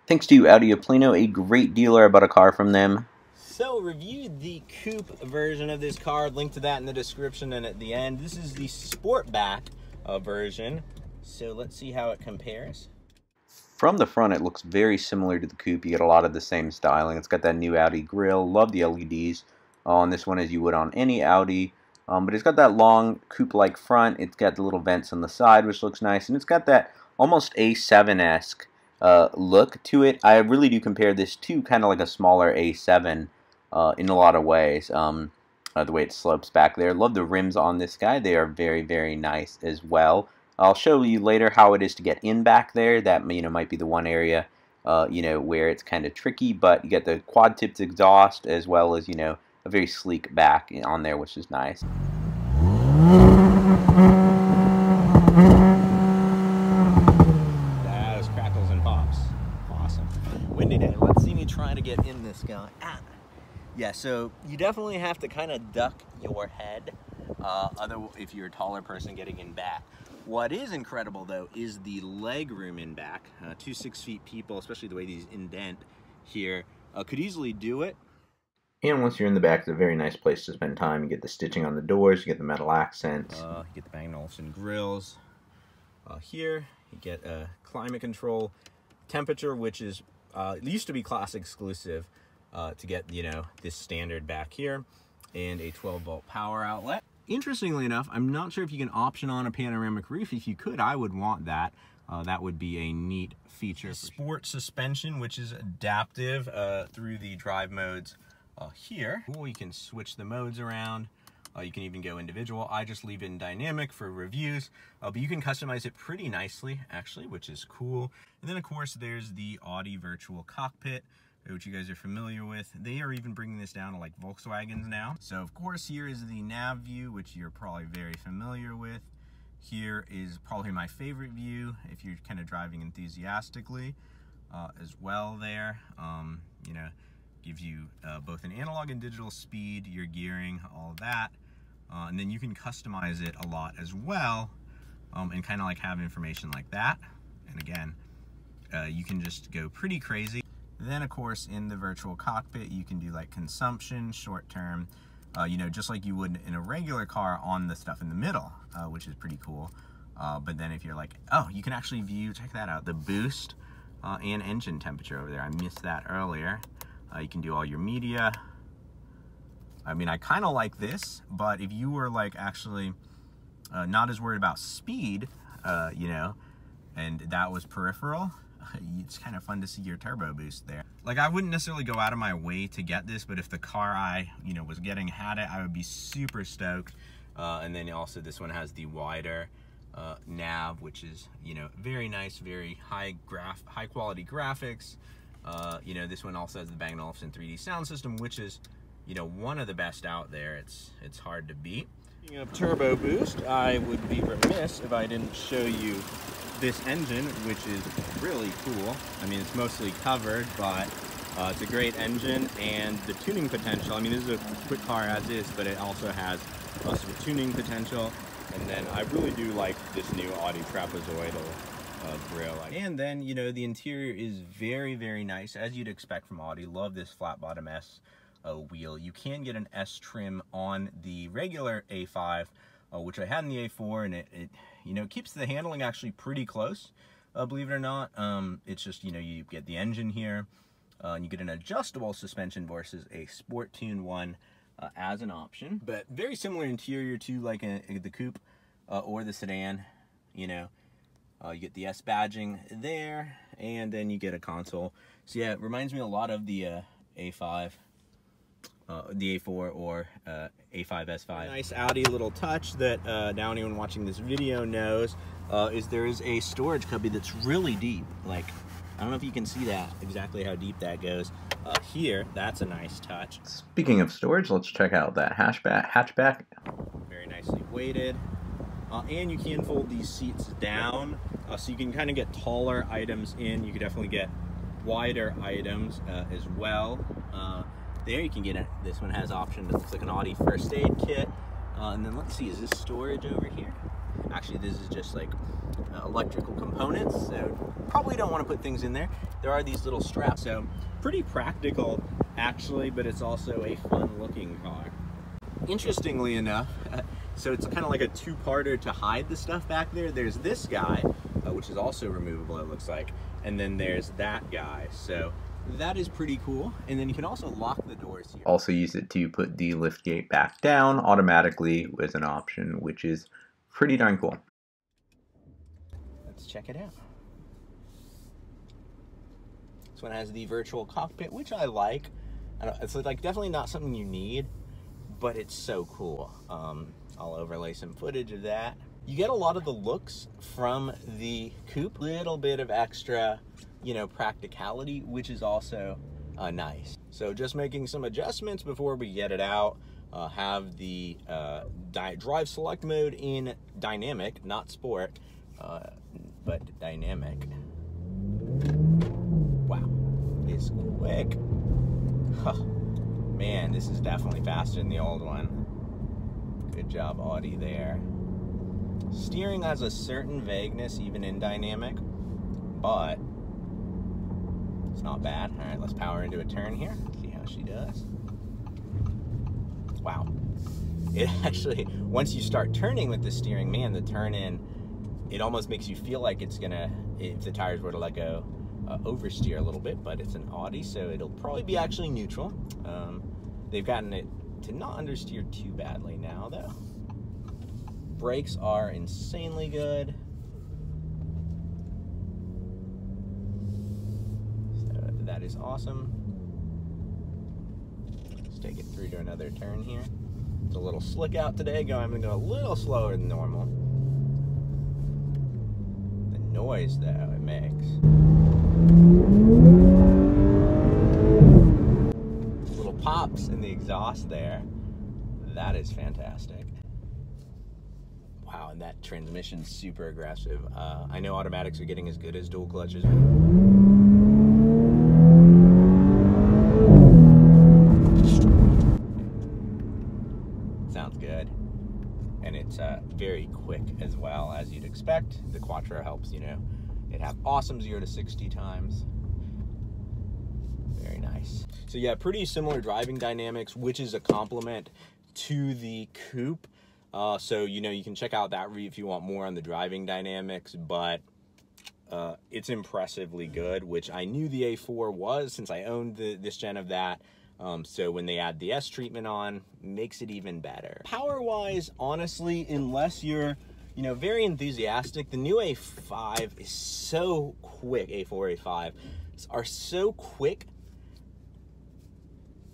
Thanks to Audi Plano, a great dealer. I bought a car from them. So, reviewed the coupe version of this car. Link to that in the description and at the end. This is the Sportback version. So let's see how it compares. From the front, it looks very similar to the coupe. You get a lot of the same styling. It's got that new Audi grille. Love the LEDs on this one, as you would on any Audi. But it's got that long coupe-like front. It's got the little vents on the side, which looks nice. And it's got that almost A7-esque look to it. I really do compare this to kind of like a smaller A7 in a lot of ways. The way it slopes back there. Love the rims on this guy. They are very, very nice as well. I'll show you later how it is to get in back there. That, might be the one area, where it's kind of tricky. But you get the quad-tipped exhaust as well as, a very sleek back on there, which is nice. That was crackles and pops. Awesome. Windy day. Let's see me trying to get in this guy. Yeah, so you definitely have to kind of duck your head if you're a taller person getting in back. What is incredible, though, is the leg room in back. 2 6-feet people, especially the way these indent here, could easily do it. And once you're in the back, it's a very nice place to spend time. You get the stitching on the doors, you get the metal accents. You get the Bang & Olufsen grills. Here, you get climate control, temperature, which is used to be class exclusive to get, this standard back here, and a 12-volt power outlet. Interestingly enough, I'm not sure if you can option on a panoramic roof. If you could, I would want that. That would be a neat feature. Sport suspension, which is adaptive through the drive modes here. Cool, you can switch the modes around. You can even go individual. I just leave it in dynamic for reviews, but you can customize it pretty nicely, actually, which is cool. And then, of course, there's the Audi virtual cockpit, which you guys are familiar with. They are even bringing this down to like Volkswagens now. So of course, here is the nav view, which you're probably very familiar with. Here is probably my favorite view if you're kind of driving enthusiastically as well there. Gives you both an analog and digital speed, your gearing, all of that. And then you can customize it a lot as well and kind of like have information like that. And again, you can just go pretty crazy. Then, of course, in the virtual cockpit, you can do like consumption, short term, just like you would in a regular car on the stuff in the middle, which is pretty cool. But then if you're like, oh, you can actually view, check that out, the boost and engine temperature over there. I missed that earlier. You can do all your media. I mean, I kind of like this, but if you were like actually not as worried about speed, and that was peripheral, it's kind of fun to see your turbo boost there. Like, I wouldn't necessarily go out of my way to get this, but if the car I, was getting had it, I would be super stoked. And then also this one has the wider nav, which is, very nice, very high quality graphics. This one also has the Bang & Olufsen 3D sound system, which is, one of the best out there. It's hard to beat. Speaking of turbo boost, I would be remiss if I didn't show you this engine, which is really cool. I mean, it's mostly covered, but it's a great engine, and the tuning potential. I mean, this is a quick car as is, but it also has some tuning potential. And then I really do like this new Audi trapezoidal grille. And then, the interior is very, very nice, as you'd expect from Audi. Love this flat bottom S wheel. You can get an S trim on the regular A5, which I had in the A4, and it keeps the handling actually pretty close, believe it or not. It's just, you get the engine here, and you get an adjustable suspension versus a Sport Tune one as an option. But very similar interior to like the coupe or the sedan. You get the S badging there, and then you get a console. So yeah, it reminds me a lot of the A5. The A4 or A5 S5. Nice Audi little touch that now anyone watching this video knows is there is a storage cubby that's really deep. Like, I don't know if you can see that, exactly how deep that goes. Here, that's a nice touch. Speaking of storage, let's check out that hatchback. Very nicely weighted. And you can fold these seats down, so you can kind of get taller items in. You could definitely get wider items as well. There you can get it. This one has option that looks like an Audi first aid kit. And then let's see, is this storage over here? Actually, this is just like electrical components, so probably don't want to put things in there. There are these little straps, so pretty practical actually, but it's also a fun looking car. Interestingly enough, so it's kind of like a two-parter to hide the stuff back there. There's this guy, which is also removable, it looks like, and then there's that guy. So that is pretty cool. And then you can also lock the doors here. Also use it to put the liftgate back down automatically as an option, which is pretty darn cool. Let's check it out. This one has the virtual cockpit, which I like. It's like definitely not something you need, but it's so cool. I'll overlay some footage of that. You get a lot of the looks from the coupe, little bit of extra, you know, practicality, which is also nice. So just making some adjustments before we get it out. Have the drive select mode in dynamic, not sport, but dynamic. Wow, it's quick. Huh. Man, this is definitely faster than the old one. Good job, Audi, there. Steering has a certain vagueness, even in dynamic, but it's not bad. All right, let's power into a turn here. See how she does. Wow. It actually, once you start turning with the steering, man, the turn in, it almost makes you feel like it's gonna, if the tires were to let go, oversteer a little bit, but it's an Audi, so it'll probably be actually neutral. They've gotten it to not understeer too badly now, though. Brakes are insanely good. So that is awesome. Let's take it through to another turn here. It's a little slick out today. I'm gonna go a little slower than normal. The noise, though, it makes. Little pops in the exhaust there. That is fantastic. Wow, and that transmission's super aggressive. I know automatics are getting as good as dual clutches. Sounds good. And it's very quick as well, as you'd expect. The Quattro helps, you know, it have awesome 0 to 60 times. Very nice. So yeah, pretty similar driving dynamics, which is a compliment to the coupe. So, you know, you can check out that review if you want more on the driving dynamics, but it's impressively good, which I knew the A4 was since I owned this gen of that. So when they add the S treatment on, makes it even better. Power-wise, honestly, unless you're, you know, very enthusiastic, the new A5 is so quick. A4, A5 are so quick.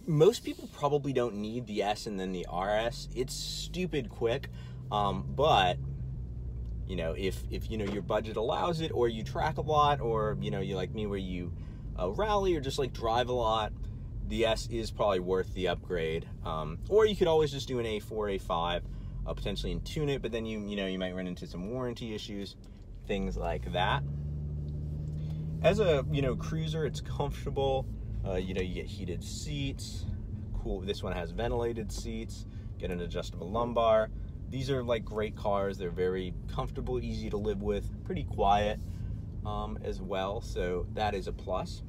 Most people probably don't need the S and then the RS. It's stupid quick, but you know, if you know your budget allows it, or you track a lot, or you know, you like me where you rally or just like drive a lot, the S is probably worth the upgrade. Or you could always just do an A4, A5, potentially and tune it, but then you know, you might run into some warranty issues, things like that. As a, you know, cruiser, it's comfortable. You know, you get heated seats. Cool. This one has ventilated seats. Get an adjustable lumbar. These are like great cars. They're very comfortable, easy to live with, pretty quiet as well. So that is a plus.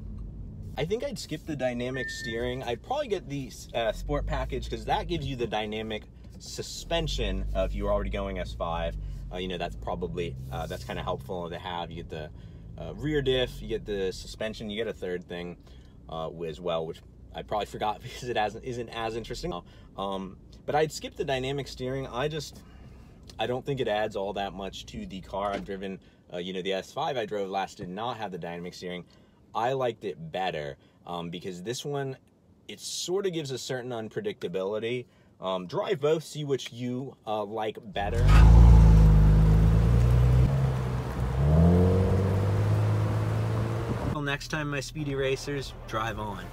I think I'd skip the dynamic steering. I'd probably get the sport package, because that gives you the dynamic suspension. If you're already going S5, you know, that's probably that's kind of helpful to have. You get the rear diff, you get the suspension, you get a third thing as well, which I probably forgot because it isn't as interesting. But I'd skip the dynamic steering. I don't think it adds all that much to the car. I've driven, you know, the S5 I drove last did not have the dynamic steering. I liked it better because this one, it sort of gives a certain unpredictability. Drive both, see which you like better. Next time, my speedy racers, drive on.